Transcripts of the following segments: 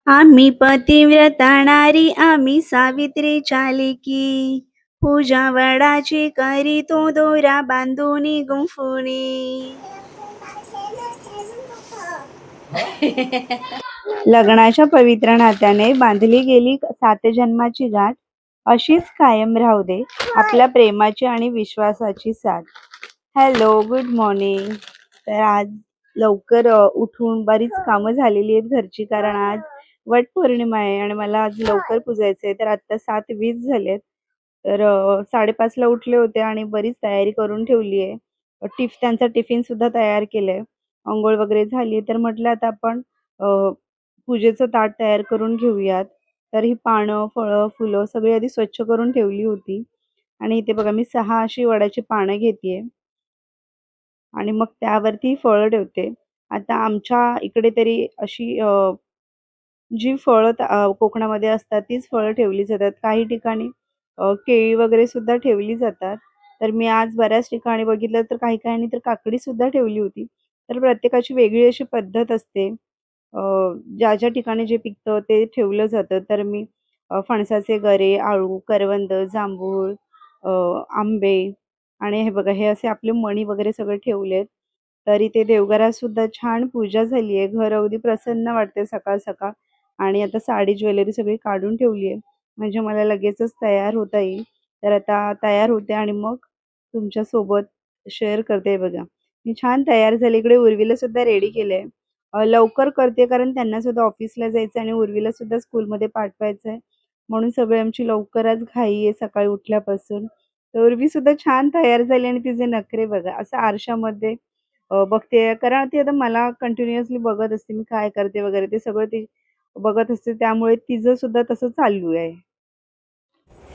आम्ही पतिव्रता नारी, आम्ही सावित्री चालिकी. पूजा वडाची करीतो, दोरा बांधूनी गुंफुनी. लग्नाच्या पवित्र नात्याने बांधली गेली 7 जन्माची गाठ. अशीच कायम राहू दे आपल्या प्रेमाची आणि विश्वासाची साथ. Hello, good morning. तर आज लवकर उठून बरीच कामं झालेली आहेत घरची, कारण आज वटपौर्णिमा आहे आणि मला आज लवकर पुजायचंय. तर आता 7:20 झालेत. तर 5:30ला उठले होते आणि बरीच तयारी करून ठेवली आहे. त्यांचा टिफिन सुद्धा तयार केलंय. अंघोळ वगैरे झाली, तर म्हटलं आता आपण अ, पूजेचं ताट तयार करून घेऊयात. तर ही पानं, फळं, फुलं सगळी आधी स्वच्छ करून ठेवली होती आणि इथे बघा मी 6 अशी वडाची पानं घेतेय आणि मग त्यावरती फळं ठेवते. आता आमच्या इकडे तरी अशी जी फळं कोकणामध्ये असतात तीच फळं ठेवली जातात. काही ठिकाणी केळी वगैरे सुद्धा ठेवली जातात. तर मी आज बऱ्याच ठिकाणी बघितलं तर काही-काहींनी तर काकडी सुद्धा ठेवली होती. तर प्रत्येकाची वेगळी अशी पद्धत असते. अ, ज्या ठिकाणी जे पिकतं ते ठेवलं जातं. तर मी फणसाचे गरे, आळू, करवंद, जांभूळ, अ, आंबे आणि हे बघा हे असे आपले मणी वगैरे सगळे ठेवलेत. तर इथे देवघरात सुद्धा छान पूजा झाली आहे. घर अगदी प्रसन्न वाटते सकाळ-सकाळ आणि आता साडी ज्वेलरी सगळी काढून ठेवली आहे. म्हणजे मला लगेचच तयार होता येईल. तर आता तयार होते आणि मग तुमच्यासोबत शेअर करते बघा. मी छान तयार झाले. इकडे उर्वीला सुद्धा रेडी केलंय. लवकर करते कारण त्यांना सुद्धा ऑफिसला जायचं आणि उर्वीला सुद्धा स्कूलमध्ये पाठवायचं आहे. म्हणून सगळी आमची लवकरच घाई आहे सकाळी उठल्यापासून. तर उर्वी सुद्धा छान तयार झाली आणि तिचे नखरे बघा. असं आरशामध्ये बघते कारण ती आता मला कंटिन्युअसली बघत असते मी काय करते वगैरे ते सगळं ती बघत असते. त्यामुळे तिचं सुद्धा तसं चालू आहे.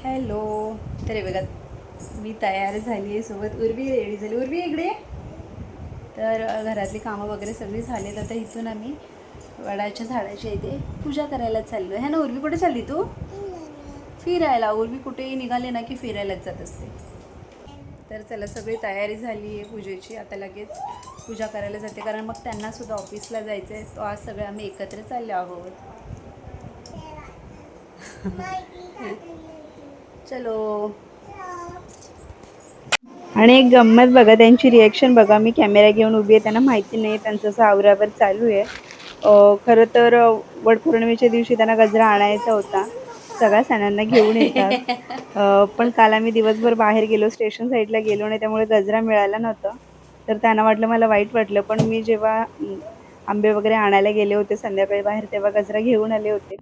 हॅलो. तर हे बघा मी तयार झाली आहे, सोबत उर्वी रेडी झाली. उर्वी इकडे ये. तर घरातली कामं वगैरे सगळी झालीत. आता इथून आम्ही वडाच्या झाडाच्या इथे पूजा करायला चाललो आहे. है ना उर्वी? कुठे चालली तू? फिरायला. उर्वी कुठेही निघाले ना की फिरायलाच जात असते. तर चला सगळी तयारी झाली आहे पूजेची. आता लगेच पूजा करायला जाते कारण मग त्यांना सुद्धा ऑफिसला जायचं आहे. तो आज सगळे आम्ही एकत्र चाललो आहोत. चलो. आणि एक गंमत बघा त्यांची रिएक्शन बघा. मी कॅमेरा घेऊन उभी आहे, त्यांना माहिती नाही त्यांचं असं आवरावर चालू आहे. खरं तर वटपौर्णिमेच्या दिवशी त्यांना गजरा आणायचा होता. सगळ्या सणांना घेऊन येतात. पण काल आम्ही दिवसभर बाहेर गेलो, स्टेशन साईडला गेलो नाही त्यामुळे गजरा मिळाला नव्हता. तर त्यांना वाटलं मला वाईट वाटलं. पण मी जेव्हा आंबे वगैरे आणायला गेले होते संध्याकाळी बाहेर तेव्हा गजरा घेऊन आले होते.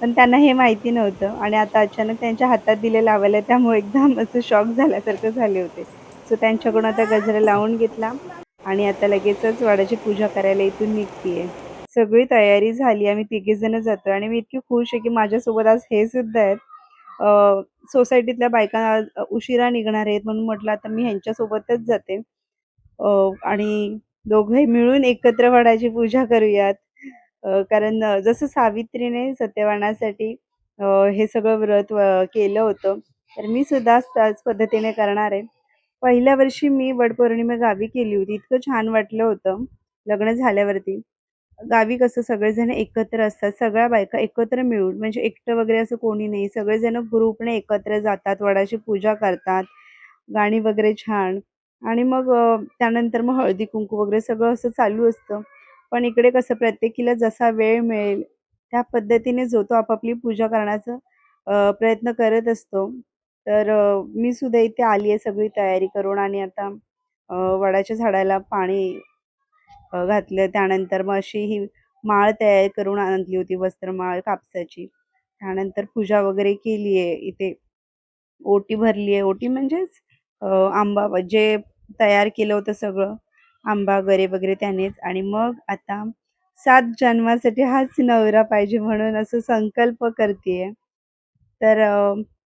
पण त्यांना हे माहिती नव्हतं आणि आता अचानक त्यांच्या हातात दिले लावायला त्यामुळे एकदम असं शॉक झाल्यासारखं झाले होते. सो त्यांच्याकडून आता गजरा लावून घेतला आणि आता लगेचच वडाची पूजा करायला इथून निघतीये. सगळी तयारी झाली. आम्ही तिघीजण जातोय आणि मी इतकी खुश आहे, की माझ्यासोबत आज हे सुद्धा आहेत. सोसायटीतल्या बायका आज उशिरा निघणार आहेत म्हणून म्हटलं आता मी ह्यांच्यासोबतच जाते. आणि दोघंही मिळून एकत्र वडाची पूजा करूयात. कारण जसं सावित्रीने सत्यवानासाठी अ, हे सगळं व्रत केलं होतं, तर मी सुद्धा त्याच पद्धतीने करणार आहे. पहिल्या वर्षी मी वटपौर्णिमा गावी केली होती. इतकं छान वाटलं होतं लग्न झाल्यावरती. गावी कसं सगळेजण एकत्र असतात. सगळ्या बायका एकत्र मिळून म्हणजे एकटं वगैरे असं कोणी नाही. सगळेजण ग्रुपने एकत्र जातात, वडाची पूजा करतात, गाणी वगैरे छान आणि मग त्यानंतर मग हळदी-कुंकू वगैरे सगळं असं चालू असतं. पण इकडे कसं प्रत्येकीला जसा वेळ मिळेल त्या पद्धतीने जो तो आपापली पूजा करण्याचा प्रयत्न करत असतो. तर मी सुद्धा इथे आली आहे सगळी तयारी करून आणि आता वडाच्या झाडाला पाणी घातलं. त्यानंतर मग अशी ही माळ तयार करून आणली होती, वस्त्रमाळ कापसाची. त्यानंतर पूजा वगैरे केली आहे. इथे ओटी भरली आहे. ओटी म्हणजेच आंबा जे तयार केलं होतं सगळं, आंबा, गरे वगैरे त्यानेच आणि मग आता 7 जन्मासाठी हाच नवरा पाहिजे म्हणून असं संकल्प करतीये. तर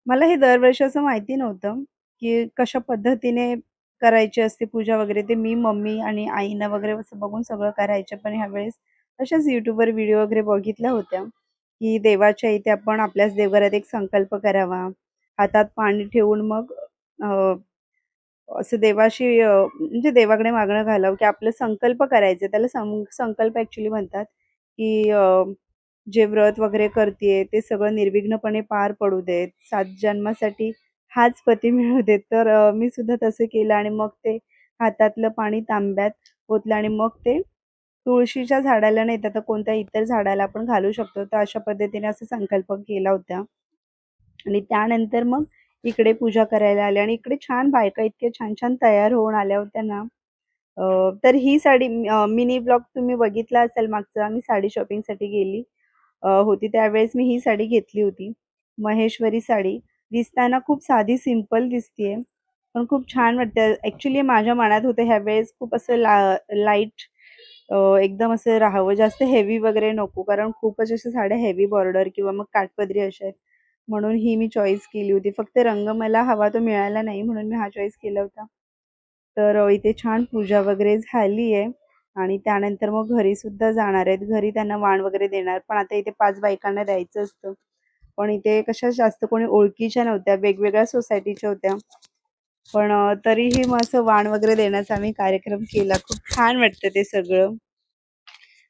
मला हे दरवर्षी असं माहिती नव्हतं, की कशा पद्धतीने करायची असते पूजा वगैरे. ते मी मम्मी आणि आईनं वगैरे असं बघून सगळं करायचे. पण ह्यावेळेस अशाच YouTubeवर व्हिडिओ वगैरे बघितल्या होत्या, की देवाच्या इथे आपण आपल्याच देवघरात एक संकल्प करावा. हातात पाणी ठेवून मग अ, असं देवाशी म्हणजे देवाकडे मागणं घालावं, की आपलं संकल्प करायचे. त्याला संकल्प ॲक्चुअली म्हणतात, की जे व्रत वगैरे करते ते सगळं निर्विघ्नपणे पार पडू देत. 7 जन्मासाठी हाच पती मिळू देत. तर मी सुद्धा तसं केलं आणि मग ते हातातलं पाणी तांब्यात ओतलं आणि मग ते तुळशीच्या झाडाला नाही तर कोणत्या इतर झाडाला आपण घालू शकतो. तर अशा पद्धतीने असा संकल्प केला होता. आणि त्यानंतर मग इकडे पूजा करायला आले आणि इकडे छान बायका इतक्या छान-छान तयार होऊन आल्या होत्या ना. तर ही साडी मिनी ब्लॉग तुम्ही बघितला असेल मागचा. मी साडी शॉपिंगसाठी गेली होती त्यावेळेस मी ही साडी घेतली होती. महेश्वरी साडी. दिसताना खूप साधी सिंपल दिसतीये, पण खूप छान वाटते. ॲक्चुअली माझ्या मनात होतं ह्यावेळेस खूप असं लाईट एकदम असं राहावं, जास्त हेवी वगैरे नको. कारण खूपच अशा साड्या हेवी बॉर्डर किंवा मग काठपदरी अशा आहेत. म्हणून ही मी चॉईस केली होती. फक्त रंग मला हवा तो मिळाला नाही म्हणून मी हा चॉईस केला होता. तर इथे छान पूजा वगैरे झाली आहे आणि त्यानंतर मग घरी सुद्धा जाणार आहेत. घरी त्यांना वाण वगैरे देणार. पण आता इथे 5 बायकांना द्यायचं असतं. पण इथे कशा जास्त कोणी ओळखीच्या नव्हत्या, वेगवेगळ्या सोसायटीच्या होत्या. पण तरीही मग असं वाण वगैरे देण्याचा आम्ही कार्यक्रम केला. खूप छान वाटतं ते सगळं.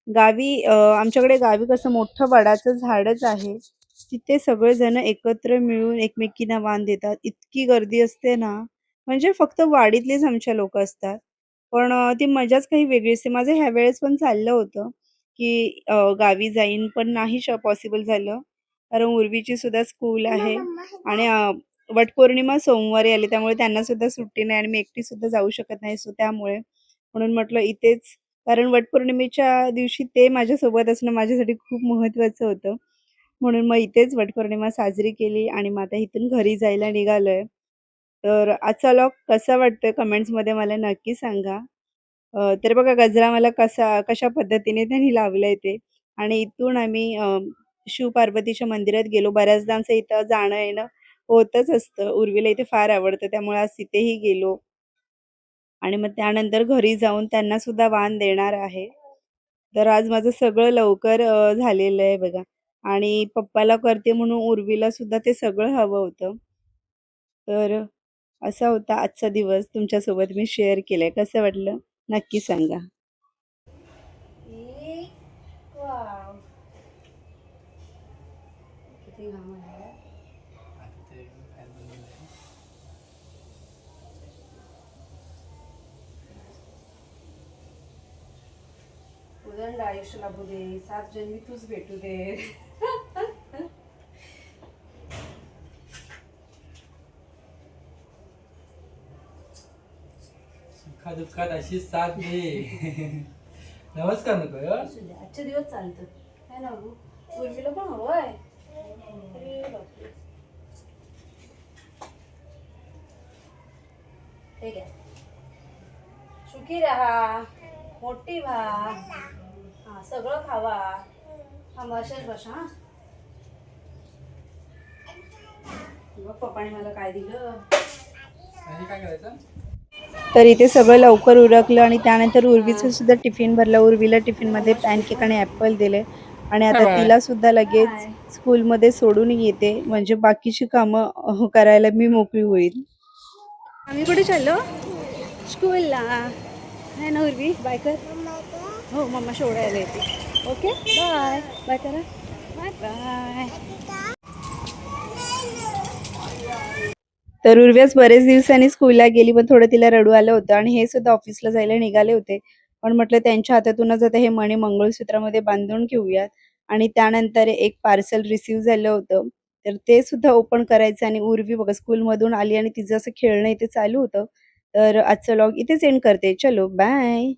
गावी आमच्याकडे गावी कसं मोठं वडाचं झाडच आहे. तिथे सगळेजण एकत्र मिळून एकमेकींना वाण देतात. इतकी गर्दी असते ना, म्हणजे फक्त वाडीतलेच आमच्या लोकं असतात. पण ती मजाच काही वेगळी असते. माझं ह्यावेळेस पण चाललं होतं, की गावी जाईन, पण नाही पॉसिबल झालं. कारण उर्वीची सुद्धा स्कूल आहे आणि वटपौर्णिमा सोमवारी आली, त्यामुळे त्यांना सुद्धा सुट्टी नाही आणि मी एकटी सुद्धा जाऊ शकत नाही. सो त्यामुळे म्हणून म्हटलं इथेच कारण वटपौर्णिमेच्या दिवशी ते माझ्यासोबत असणं माझ्यासाठी खूप महत्त्वाचं होतं. म्हणून मग इथेच वटपौर्णिमा साजरी केली आणि मग आता इथून घरी जायला निघालोय. तर आजचा व्लॉग कसा वाटतोय कमेंट्समध्ये मला नक्की सांगा. तर बघा गजरा मला कशा पद्धतीने त्यांनी लावलंय ते आणि इथून आम्ही शिव-पार्वतीच्या मंदिरात गेलो. बऱ्याचदा आमचं इथं जाणं-येणं होतच असतं. उर्वीला इथे फार आवडतं त्यामुळे आज तिथेही गेलो. आणि मग त्यानंतर घरी जाऊन त्यांना सुद्धा वाण देणार आहे. तर आज माझं सगळं लवकर झालेलं आहे बघा आणि पप्पाला करते म्हणून उर्वीला सुद्धा ते सगळं हवं होतं. तर असा होता आजचा दिवस तुमच्यासोबत मी शेअर केलाय. कसं वाटलं? नक्की सांगा. वॉव! किती घाम आला. उदंड आयुष्य लाभू दे, 7 जन्मी तूच भेटू दे. दुःखात अशी साथ दे. नमस्कार नको हं? असू दे, आजचे दिवस चालतात. काय ना बघू उर्मिला पण हवंय. अरे बापरे. ठीक आहे. सुखी राहा, मोठी व्हा, हा सगळं खावा. हा वर्षाच बस हा. बघ पप्पाने मला काय दिलं. आणि काय करायचं? तर इथे सगळं लवकर उरकलं आणि त्यानंतर उर्वीचं सुद्धा टिफिन भरलं. उर्वीला टिफिनमध्ये पॅनकेक आणि ॲपल दिले आणि बाय आता बाय. तिला सुद्धा लगेच स्कूलमध्ये सोडून येते. म्हणजे बाकीची कामं करायला मी मोकळी होईल. आम्ही कुठे चाललो? स्कूलला. आहे ना उर्वी? बाय कर. हो मम्मा सोडायला येते. Okay bye. बाय करा. Bye bye. तर उर्वी बरेच दिवसांनी स्कूलला गेली, पण थोडं तिला रडू आलं होतं आणि हे सुद्धा ऑफिसला जायला निघाले होते. पण म्हटलं त्यांच्या हातातूनच आता हे मणी मंगळसूत्रामध्ये बांधून घेऊयात आणि त्यानंतर एक पार्सल रिसीव्ह झालं होतं. तर ते सुद्धा ओपन करायचं आणि उर्वी बघा स्कूलमधून आली आणि तिचं असं खेळणं इथे चालू होतं. तर आजचा व्लॉग इथेच एंड करते. चलो बाय.